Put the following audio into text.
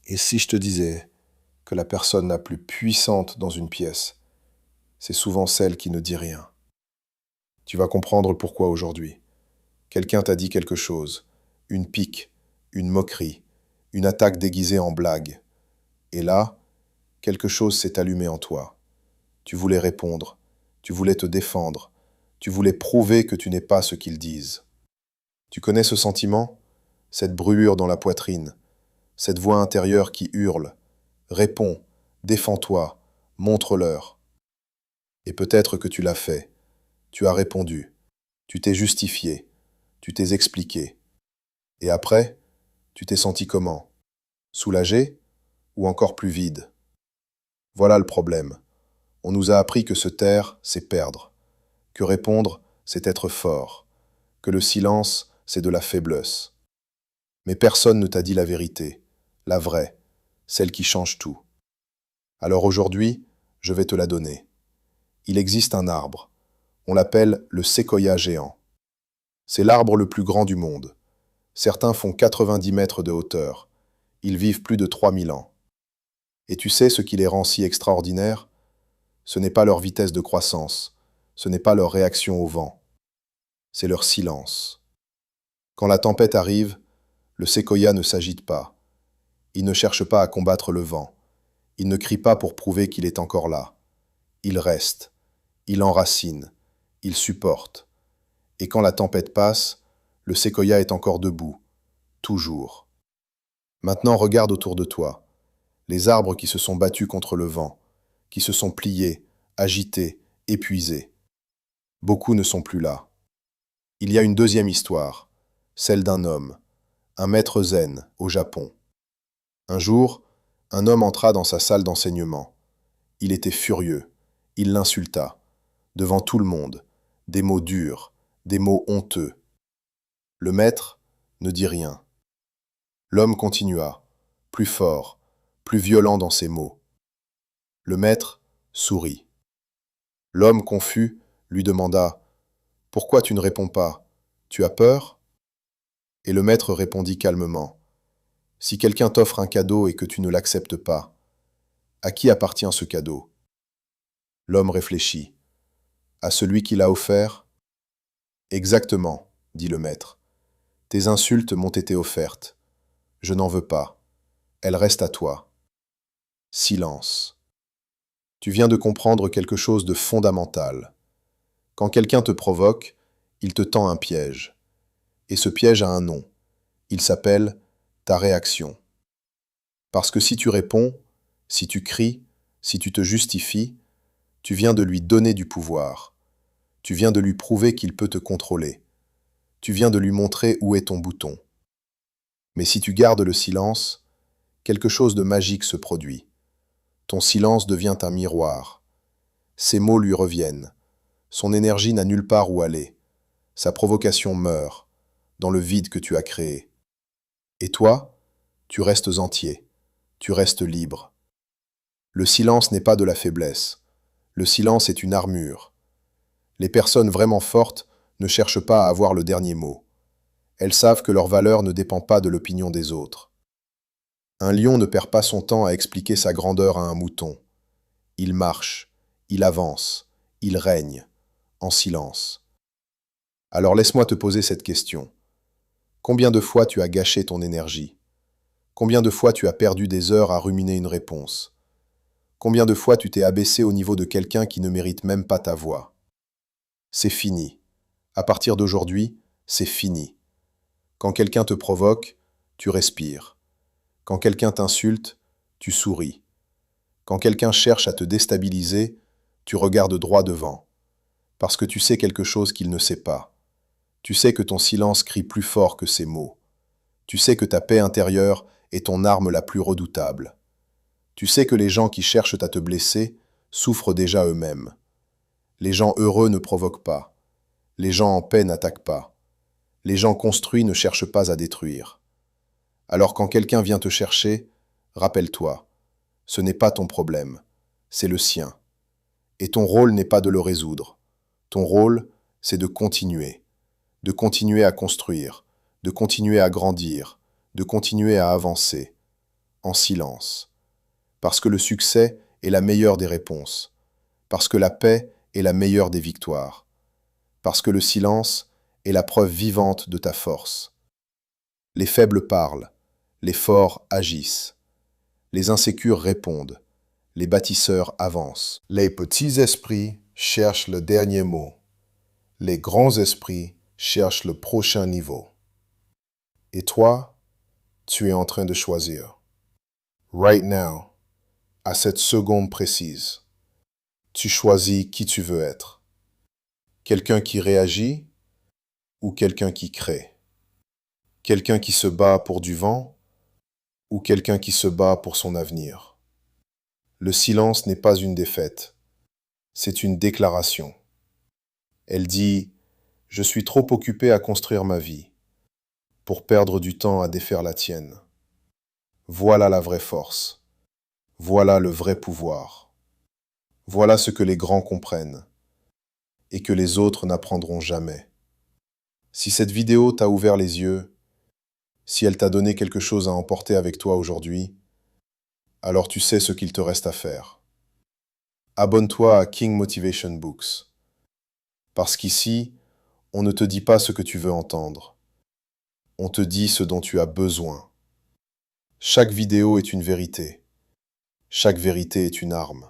Et si je te disais que la personne la plus puissante dans une pièce, c'est souvent celle qui ne dit rien? Tu vas comprendre pourquoi aujourd'hui. Quelqu'un t'a dit quelque chose, une pique, une moquerie, une attaque déguisée en blague. Et là, quelque chose s'est allumé en toi. Tu voulais répondre, tu voulais te défendre, tu voulais prouver que tu n'es pas ce qu'ils disent. Tu connais ce sentiment? Cette brûlure dans la poitrine, cette voix intérieure qui hurle. Réponds, défends-toi, montre-leur. Et peut-être que tu l'as fait. Tu as répondu. Tu t'es justifié. Tu t'es expliqué. Et après, tu t'es senti comment? Soulagé ou encore plus vide? Voilà le problème. On nous a appris que se taire, c'est perdre. Que répondre, c'est être fort. Que le silence, c'est de la faiblesse. Mais personne ne t'a dit la vérité, la vraie, celle qui change tout. Alors aujourd'hui, je vais te la donner. Il existe un arbre. On l'appelle le séquoia géant. C'est l'arbre le plus grand du monde. Certains font 90 mètres de hauteur. Ils vivent plus de 3000 ans. Et tu sais ce qui les rend si extraordinaires? Ce n'est pas leur vitesse de croissance, ce n'est pas leur réaction au vent, c'est leur silence. Quand la tempête arrive, le séquoia ne s'agite pas. Il ne cherche pas à combattre le vent. Il ne crie pas pour prouver qu'il est encore là. Il reste, il enracine, il supporte. Et quand la tempête passe, le séquoia est encore debout, toujours. Maintenant regarde autour de toi, les arbres qui se sont battus contre le vent, qui se sont pliés, agités, épuisés. Beaucoup ne sont plus là. Il y a une deuxième histoire, celle d'un homme, un maître zen au Japon. Un jour, un homme entra dans sa salle d'enseignement. Il était furieux. Il l'insulta. Devant tout le monde. Des mots durs, des mots honteux. Le maître ne dit rien. L'homme continua, plus fort, plus violent dans ses mots. Le maître sourit. L'homme confus lui demanda « Pourquoi tu ne réponds pas? Tu as peur ?» Et le maître répondit calmement « Si quelqu'un t'offre un cadeau et que tu ne l'acceptes pas, à qui appartient ce cadeau ?» L'homme réfléchit. « À celui qui l'a offert ?» Exactement, dit le maître. Tes insultes m'ont été offertes. Je n'en veux pas. Elles restent à toi. Silence. Tu viens de comprendre quelque chose de fondamental. Quand quelqu'un te provoque, il te tend un piège. Et ce piège a un nom. Il s'appelle ta réaction. Parce que si tu réponds, si tu cries, si tu te justifies, tu viens de lui donner du pouvoir. Tu viens de lui prouver qu'il peut te contrôler. Tu viens de lui montrer où est ton bouton. Mais si tu gardes le silence, quelque chose de magique se produit. Ton silence devient un miroir. Ses mots lui reviennent. Son énergie n'a nulle part où aller. Sa provocation meurt, dans le vide que tu as créé. Et toi, tu restes entier. Tu restes libre. Le silence n'est pas de la faiblesse. Le silence est une armure. Les personnes vraiment fortes ne cherchent pas à avoir le dernier mot. Elles savent que leur valeur ne dépend pas de l'opinion des autres. Un lion ne perd pas son temps à expliquer sa grandeur à un mouton. Il marche, il avance, il règne, en silence. Alors laisse-moi te poser cette question. Combien de fois tu as gâché ton énergie? Combien de fois tu as perdu des heures à ruminer une réponse? Combien de fois tu t'es abaissé au niveau de quelqu'un qui ne mérite même pas ta voix? C'est fini. À partir d'aujourd'hui, c'est fini. Quand quelqu'un te provoque, tu respires. Quand quelqu'un t'insulte, tu souris. Quand quelqu'un cherche à te déstabiliser, tu regardes droit devant. Parce que tu sais quelque chose qu'il ne sait pas. Tu sais que ton silence crie plus fort que ses mots. Tu sais que ta paix intérieure est ton arme la plus redoutable. Tu sais que les gens qui cherchent à te blesser souffrent déjà eux-mêmes. Les gens heureux ne provoquent pas. Les gens en paix n'attaquent pas. Les gens construits ne cherchent pas à détruire. Alors quand quelqu'un vient te chercher, rappelle-toi, ce n'est pas ton problème, c'est le sien. Et ton rôle n'est pas de le résoudre. Ton rôle, c'est de continuer à construire, de continuer à grandir, de continuer à avancer. en silence. Parce que le succès est la meilleure des réponses. Parce que la paix est la meilleure des victoires. Parce que le silence est la preuve vivante de ta force. Les faibles parlent, les forts agissent. Les insécures répondent, les bâtisseurs avancent. Les petits esprits cherchent le dernier mot. Les grands esprits cherchent le prochain niveau. Et toi, tu es en train de choisir. Right now, à cette seconde précise, tu choisis qui tu veux être. Quelqu'un qui réagit ou quelqu'un qui crée. Quelqu'un qui se bat pour du vent ou quelqu'un qui se bat pour son avenir. Le silence n'est pas une défaite, c'est une déclaration. Elle dit « Je suis trop occupé à construire ma vie pour perdre du temps à défaire la tienne. Voilà la vraie force. Voilà le vrai pouvoir. Voilà ce que les grands comprennent et que les autres n'apprendront jamais. » Si cette vidéo t'a ouvert les yeux, si elle t'a donné quelque chose à emporter avec toi aujourd'hui, alors tu sais ce qu'il te reste à faire. Abonne-toi à King Motivation Books. Parce qu'ici, on ne te dit pas ce que tu veux entendre. On te dit ce dont tu as besoin. Chaque vidéo est une vérité. Chaque vérité est une arme.